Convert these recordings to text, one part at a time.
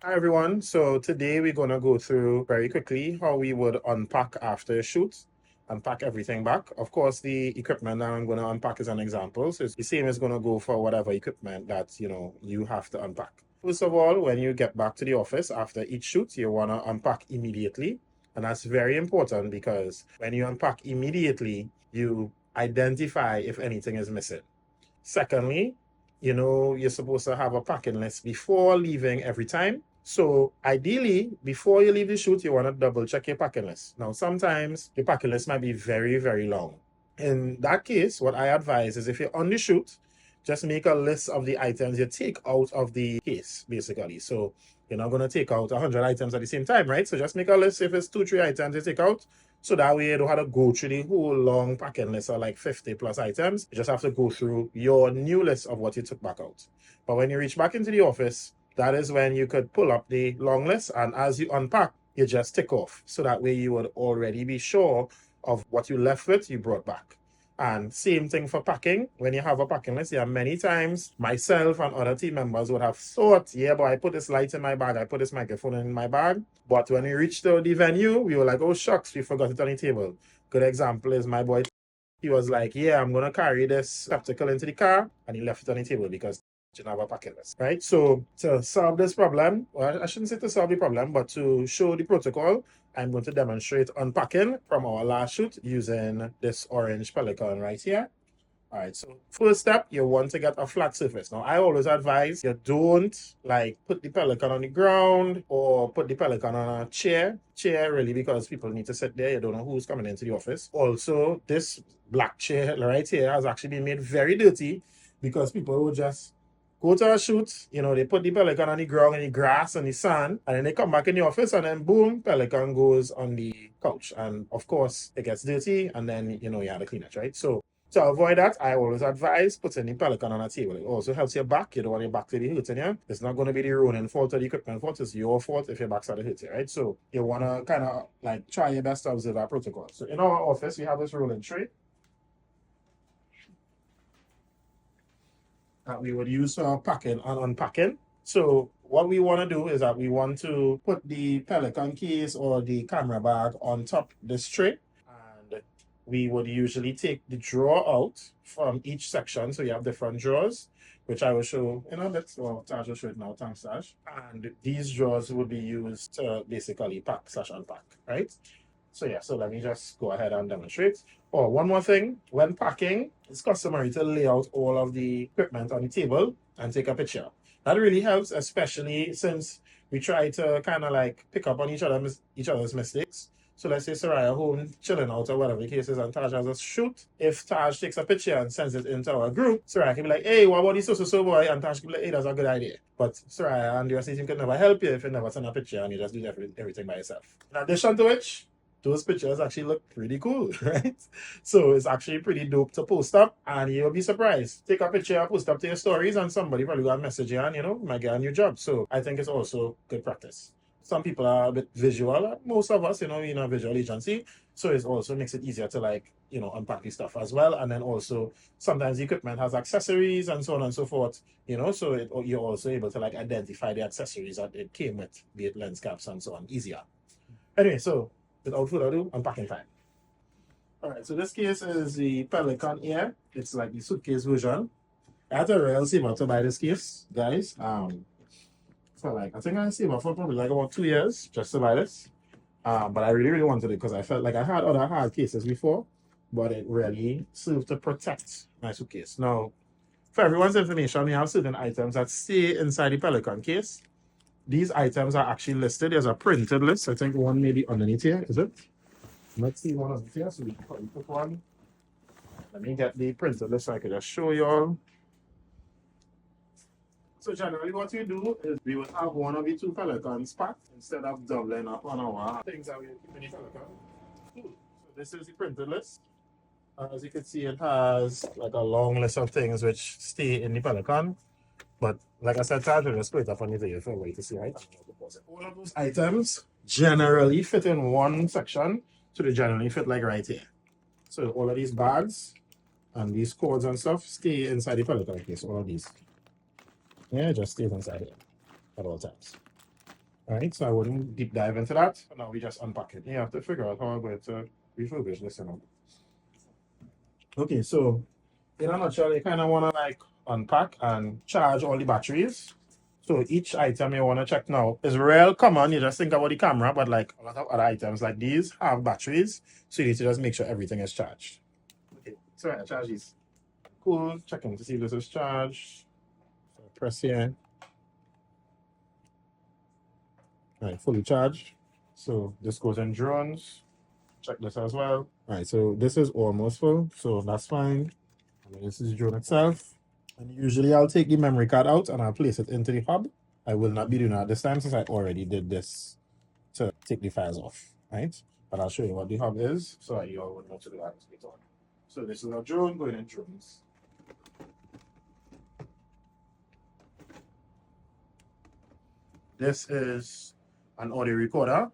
Hi everyone. So today we're gonna go through very quickly how we would unpack after a shoot, unpack everything back. Of course, the equipment that I'm gonna unpack is an example. So it's the same as gonna go for whatever equipment that you have to unpack. First of all, when you get back to the office after each shoot, you wanna unpack immediately. And that's very important because when you unpack immediately, you identify if anything is missing. Secondly, you're supposed to have a packing list before leaving every time. So ideally, before you leave the shoot, you want to double check your packing list. Now, sometimes your packing list might be very, very long. In that case, what I advise is if you're on the shoot, just make a list of the items you take out of the case, basically. So you're not going to take out 100 items at the same time, right? So just make a list if it's 2, 3 items you take out. So that way you don't have to go through the whole long packing list of like 50 plus items. You just have to go through your new list of what you took back out. But when you reach back into the office, that is when you could pull up the long list, and as you unpack, you just tick off. So that way you would already be sure of what you left with, you brought back. And same thing for packing. When you have a packing list, yeah, many times myself and other team members would have thought, yeah, but I put this light in my bag, I put this microphone in my bag. But when we reached the venue, we were like, oh shucks, we forgot it on the table. Good example is my boy. He was like, yeah, I'm gonna carry this receptacle into the car, and he left it on the table because didn't have a packing list, right? So to solve this problem, well, I shouldn't say to solve the problem, but to show the protocol, I'm going to demonstrate unpacking from our last shoot using this orange Pelican right here. All right, so first step, you want to get a flat surface. Now, I always advise you don't like put the Pelican on the ground or put the Pelican on a chair. Chair really because people need to sit there. You don't know who's coming into the office. Also, this black chair right here has actually been made very dirty because people will just go to a shoot, they put the Pelican on the ground in the grass and the sand, and then they come back in the office and then boom, Pelican goes on the couch. And of course, it gets dirty and then, you have to clean it, right? So to avoid that, I always advise putting the Pelican on a table. It also helps your back. You don't want your back to be hurting you. It's not going to be the Ronin fault or the equipment fault. It's your fault if your back started hurting, right? So you want to kind of like try your best to observe our protocol. So in our office, we have this rolling tray that we would use for packing and unpacking. So what we want to do is that we want to put the Pelican case or the camera bag on top this tray, and we would usually take the drawer out from each section. So you have different drawers, which I will show in a bit. Well, Taj will show it now, thanks Taj. And these drawers would be used to basically pack/unpack, right? So yeah, so let me just go ahead and demonstrate. Oh, one more thing. When packing, it's customary to lay out all of the equipment on the table and take a picture. That really helps, especially since we try to kind of like pick up on each other's mistakes. So let's say Soraya home chilling out or whatever the case is, and Taj has a shoot. If Taj takes a picture and sends it into our group, Soraya can be like, hey, what about this so boy? And Taj can be like, hey, that's a good idea. But Soraya and your team can never help you if you never send a picture and you just do everything by yourself. In addition to which, those pictures actually look pretty cool, right? So it's actually pretty dope to post up, and you'll be surprised. Take a picture, post up to your stories, and somebody probably got a message you and might get a new job. So I think it's also good practice. Some people are a bit visual. Most of us, in a visual agency, so it also makes it easier to unpack the stuff as well. And then also sometimes the equipment has accessories and so on and so forth. So you're also able to identify the accessories that it came with, be it lens caps and so on, easier. Anyway, so without further ado, unpacking time. All right, so this case is the Pelican Air. It's like the suitcase version. I had a real saver to buy this case, guys. For I think I saved up for probably about 2 years just to buy this. But I really, really wanted it because I felt like I had other hard cases before, but it really served to protect my suitcase. Now, for everyone's information, we have certain items that stay inside the Pelican case. These items are actually listed. There's a printed list. I think one may be underneath here, is it? Let's see one of the here. So we put one. Let me get the printed list so I can just show you all. So generally what we do is we would have one of the two Pelicans packed instead of doubling up on our things that we keep in the Pelican. Cool. So this is the printed list. As you can see, it has like a long list of things which stay in the Pelican. But like I said, I'll just put it up on the video for you to see, right? All of those items generally fit in one section. So they generally fit like right here. So all of these bags and these cords and stuff stay inside the Pelican case, all of these. Yeah, just stays inside here at all times. Alright, so I wouldn't deep dive into that. So now we just unpack it. You have to figure out how I'm going to refurbish this, you know. Okay, so in a nutshell, you kind of want to like unpack and charge all the batteries. So each item you want to check now is real common. You just think about the camera, but like a lot of other items like these have batteries. So you need to just make sure everything is charged. Okay, so I charge these. Cool, checking to see if this is charged. So press here. All right, fully charged. So this goes in drones. Check this as well. All right, so this is almost full, so that's fine. And this is the drone itself. And usually I'll take the memory card out and I'll place it into the hub. I will not be doing that this time since I already did this to take the files off, right? But I'll show you what the hub is so that you all will know to do that later on. So this is a drone going in drones. This is an audio recorder.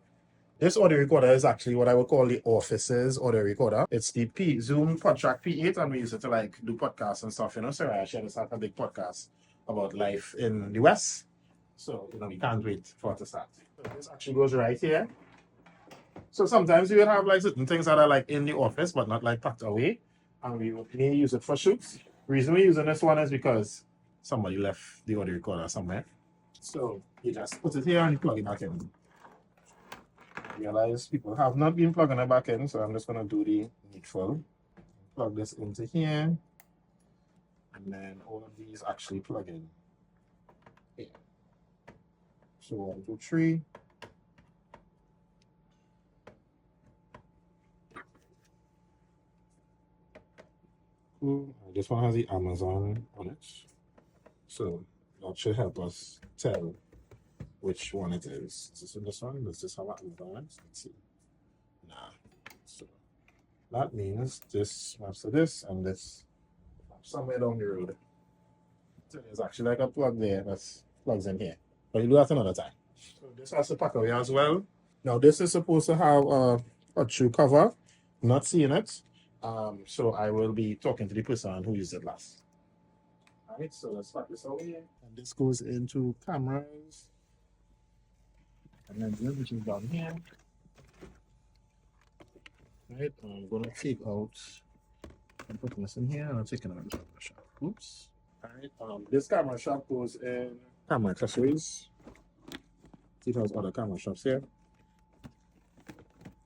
This audio recorder is actually what I would call the office's audio recorder. It's the Zoom PodTrack P8, and we use it to like do podcasts and stuff, you know. So I actually just had a big podcast about life in the West. So, you know, we can't wait for it to start. So this actually goes right here. So sometimes we would have like certain things that are like in the office, but not like packed away. And we would may use it for shoots. The reason we're using this one is because somebody left the audio recorder somewhere. So you just put it here and you plug it back in. Realize people have not been plugging it back in, so I'm just going to do the needful. Plug this into here, and then all of these actually plug in here. So 1, 2, 3. Cool. This one has the Amazon on it, so that should help us tell which one it is. Is this one? Does this have Amazon? Let's see. Nah. So that means this maps to this and this somewhere down the road. So there's actually like a plug there that plugs in here. But you do that another time. So this has to pack away as well. Now this is supposed to have a shoe cover. Not seeing it. So I will be talking to the person who used it last. Alright, so let's pack this away. And this goes into cameras. And then this which is down here. Right, I'm gonna take out and put this in here and I'm taking out the camera shop. Oops. Alright, this camera shop goes in camera accessories. See if there's other camera shops here.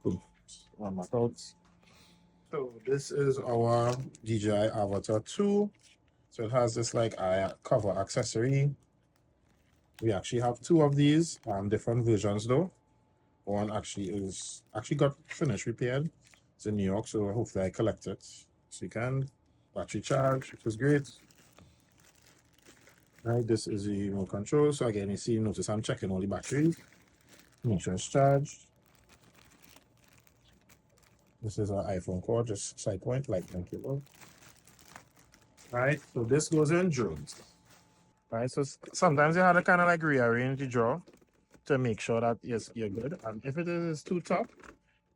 Cool. One back out. So this is our DJI Avatar 2. So it has this like cover accessory. We actually have 2 of these, different versions though. One actually got finished repaired. It's in New York, so hopefully I collect it. So you can battery charge, which is great. Right, this is the remote control. So again, notice I'm checking all the batteries. Make sure it's charged. This is our iPhone cord, just side point, lightning cable. Right, so this goes in drones. Right, so sometimes you have to kind of like rearrange the drawer to make sure that yes, you're good. And if it is too tough,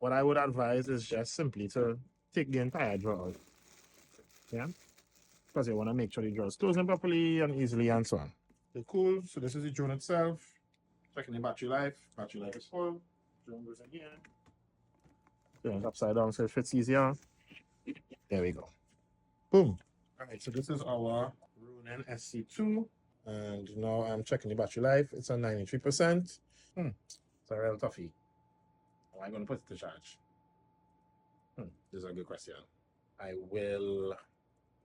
what I would advise is just simply to take the entire drawer out. Yeah, because you want to make sure the drawer is closing properly and easily and so on. Okay, cool. So this is the drone itself. Checking the battery life. Battery life is full. Drone goes in here. Turn it upside down so it fits easier. There we go. Boom. All right, so this is our Ronin SC2. And now I'm checking the battery life. It's at 93%. It's a real toughie. Am I going to put it to charge? This is a good question. I will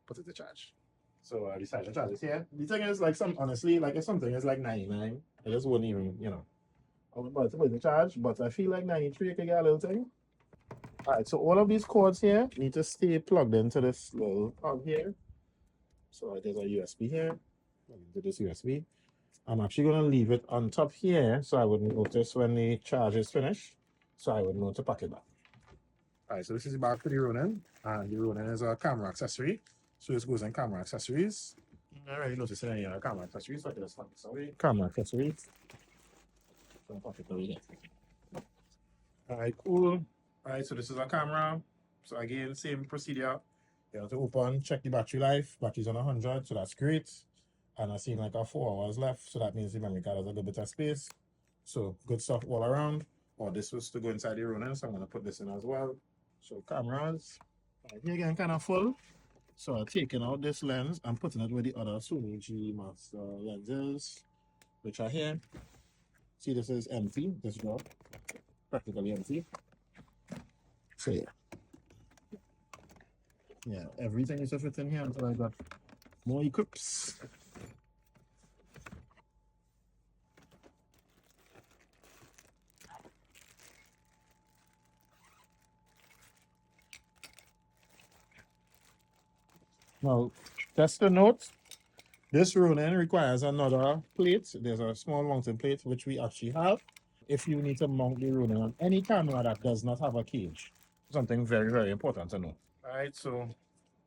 put it to charge. So I decided to charge it here. The thing is, like, honestly, like if something is like 99, I just wouldn't even, you know, I would put it to charge. But I feel like 93, I could get a little thing. All right, so all of these cords here need to stay plugged into this little plug here. So there's a USB here. Into this USB. I'm actually going to leave it on top here so I would notice when the charge is finished. So I would know to pack it back. All right, so this is the bag for the Ronin. And the Ronin is a camera accessory. So this goes in camera accessories. I already noticed it in camera accessories. So I can just pack this away. Camera accessories. So I'll pack it away here. All right, cool. All right, so this is our camera. So again, same procedure. You have to open, check the battery life. Battery's on 100, so that's great. And I see like 4 hours left, so that means the memory card has a little bit of space. So good stuff all around. Oh, this was to go inside the Ronin, so I'm gonna put this in as well. So cameras, here again kind of full. So I'm taking out this lens and putting it with the other Sony G Master lenses, which are here. See, this is empty, this drawer, practically empty. So yeah, everything is to fit in here until I got more equips. Now, just to note, this Ronin requires another plate. There's a small mounting plate, which we actually have. If you need to mount the Ronin on any camera that does not have a cage. Something very, very important to know. All right, so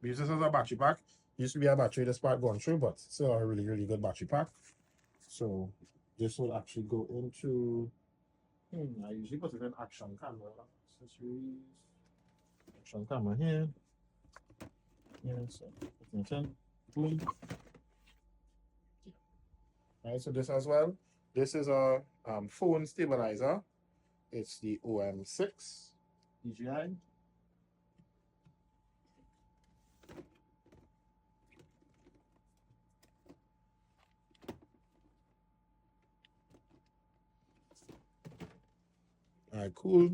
we use this as a battery pack. Used to be a battery this part going through, but still a really, really good battery pack. So this will actually go into, I usually put it in action camera accessories. Action camera here. Yeah, so put it in. Boom. Right, so this as well. This is a phone stabilizer. It's the OM6 DJI. All right, cool.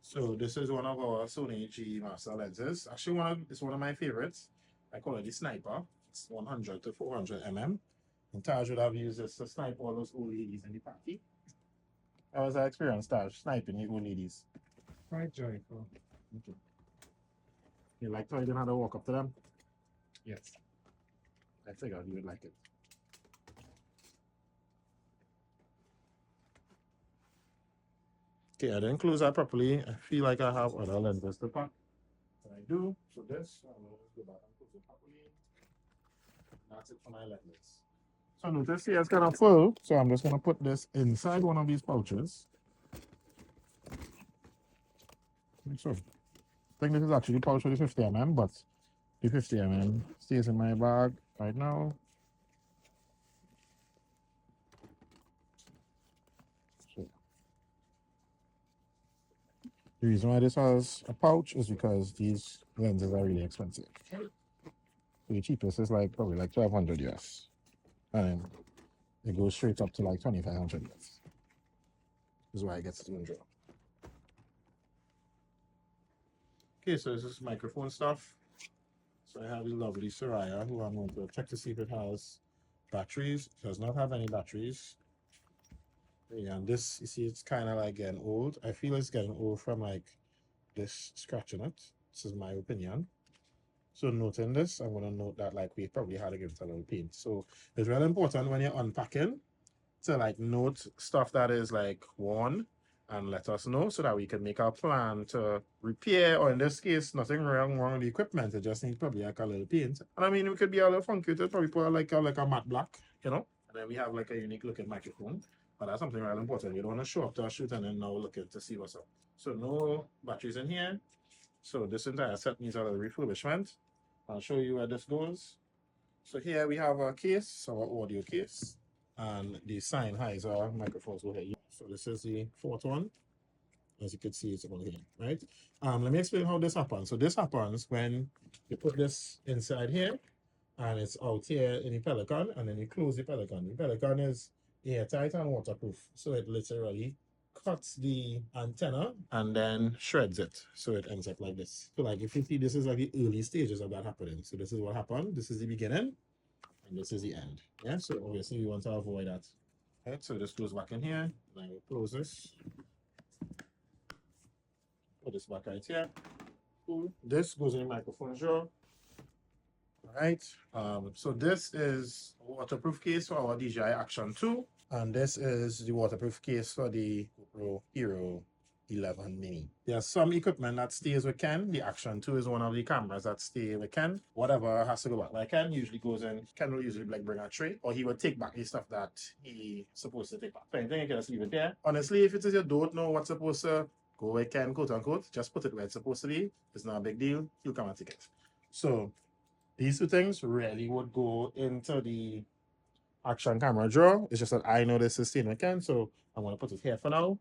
So this is one of our Sony G Master lenses. Actually, it's one of my favorites. I call it the Sniper. It's 100 to 400 mm. And Taj would have used this to snipe all those old ladies in the party. How was that experience, Taj, sniping the old ladies? Quite joyful. Okay. You like how you didn't have to walk up to them? Yes. I figured you would like it. Okay, I didn't close that properly. I feel like I have other lenses to pack. But I do. So this, I'm going to go back and close it properly. That's it for my lenses. So notice here it's kind of full. So I'm just going to put this inside one of these pouches. So I think this is actually the pouch for the 50 mm, but the 50 mm stays in my bag right now. So the reason why this has a pouch is because these lenses are really expensive. So the cheapest is like probably like 1200 US. And then it goes straight up to like 2500 US. This is why it gets to draw. Okay, so this is microphone stuff. So I have the lovely Soraya, who I'm going to check to see if it has batteries. It does not have any batteries. Yeah, and this, you see, it's kind of like getting old. I feel it's getting old from like this scratching it. This is my opinion. So noting this, I'm going to note that like we probably had to give it a little paint. So it's really important when you're unpacking to like note stuff that is like worn and let us know so that we can make our plan to repair, or in this case, nothing wrong with the equipment. It just needs probably like a little paint. And I mean, it could be a little funky. It probably put like a matte black, you know? And then we have like a unique looking microphone. But that's something really important. You don't want to show up to a shoot and then now looking to see what's up. So no batteries in here. So this entire set needs a little refurbishment. I'll show you where this goes. So here we have our case, our audio case, and the Sennheiser microphones over here. So this is the fourth one. As you can see, it's over here, right? Let me explain how this happens. So this happens when you put this inside here, and it's out here in the Pelican, and then you close the Pelican. The Pelican is airtight and waterproof, so it literally cuts the antenna and then shreds it, so it ends up like this. So like if you see, this is like the early stages of that happening. So this is what happened. This is the beginning, and this is the end. Yeah, so obviously we want to avoid that. Right, so this goes back in here. Then we close this. Put this back right here. Cool. This goes in the microphone drawer. All right. So this is a waterproof case for our DJI Action 2. And this is the waterproof case for the GoPro Hero 11 Mini. There's some equipment that stays with Ken. The Action 2 is one of the cameras that stay with Ken. Whatever has to go back. Like Ken usually goes in, Ken will usually like bring a tray, or he would take back the stuff that he supposed to take back. So anything, you can just leave it there. Honestly, if it is you don't know what's supposed to go with Ken, quote unquote, just put it where it's supposed to be. It's not a big deal. He'll come and take it. So these two things really would go into the action camera drawer. It's just that I know this is Steve McKen, so I'm going to put it here for now,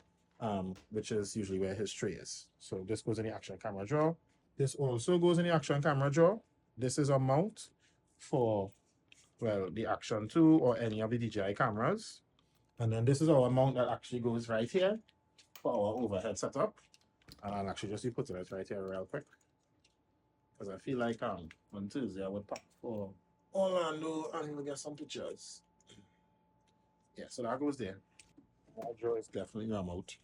which is usually where his tray is. So this goes in the action camera drawer. This also goes in the action camera drawer. This is a mount for, well, the Action 2 or any of the DJI cameras. And then this is our mount that actually goes right here for our overhead setup. And I'll actually just be putting it right here real quick, because I feel like on Tuesday I would pack for Orlando and we'll get some pictures. Yeah, so that goes there. That drawer is definitely a mount.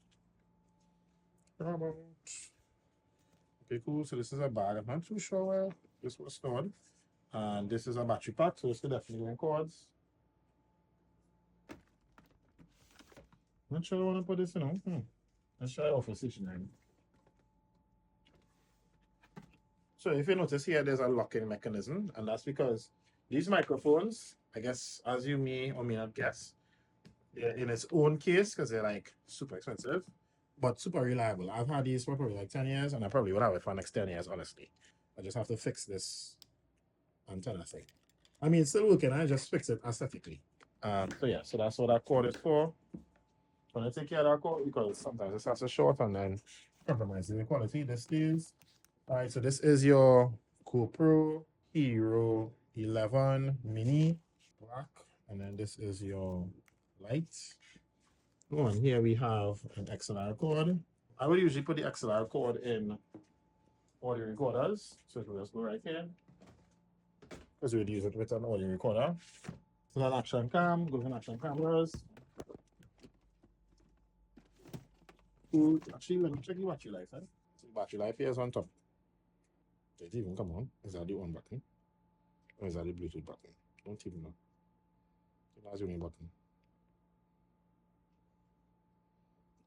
Okay, cool. So this is a bag. I'm not too sure where this was stored. And this is a battery pack, so this could definitely go in cords. Not sure I want to put this in. Let's try office stationery. So if you notice here, there's a locking mechanism, and that's because these microphones, I guess, as you may or may not guess, they're in its own case because they're like super expensive, but super reliable. I've had these for probably like 10 years, and I probably will have it for the next 10 years, honestly. I just have to fix this antenna thing. I mean, it's still working. I just fix it aesthetically. So yeah, so that's what that cord is for. I'm gonna take care of that cord because sometimes it starts to short and then compromises the quality. This stays. All right, so this is your GoPro Hero 11 Mini black, and then this is your light. Oh, and here we have an XLR cord. I would usually put the XLR cord in audio recorders, so it will just go right here, because we would use it with an audio recorder. So that action cam goes in action cameras. Cool. Actually, let me check the battery life. So the battery life here is on top. Did it even come on? Is that the on button? Or is that the Bluetooth button? Don't even know. That's the main button.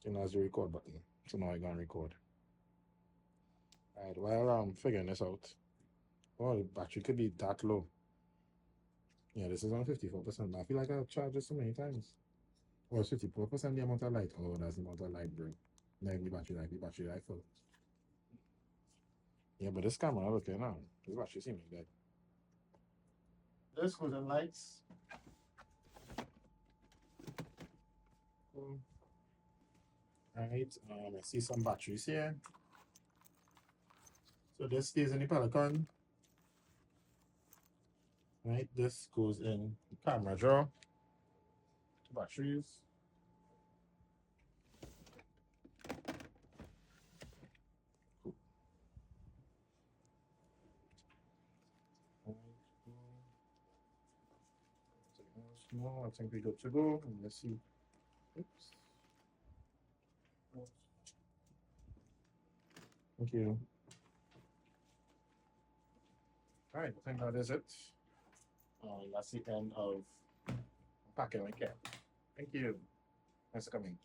And that's the record button. So now I can record. Alright, while I'm figuring this out. Oh, the battery could be that low. Yeah, this is on 54%. I feel like I've charged it so many times. Oh, it's 54% the amount of light. Oh, that's the amount of light, bro. Like the battery life full. Yeah, but this camera, okay now. This battery seems dead. This goes in lights. Alright, I see some batteries here. So this stays in the Pelican. Right, this goes in the camera drawer. Batteries. Cool. No, I think we're good to go. Let's see. Oops. Thank you. All right, I think that is it. That's the end of packing my cap. Thank you. Thanks for coming.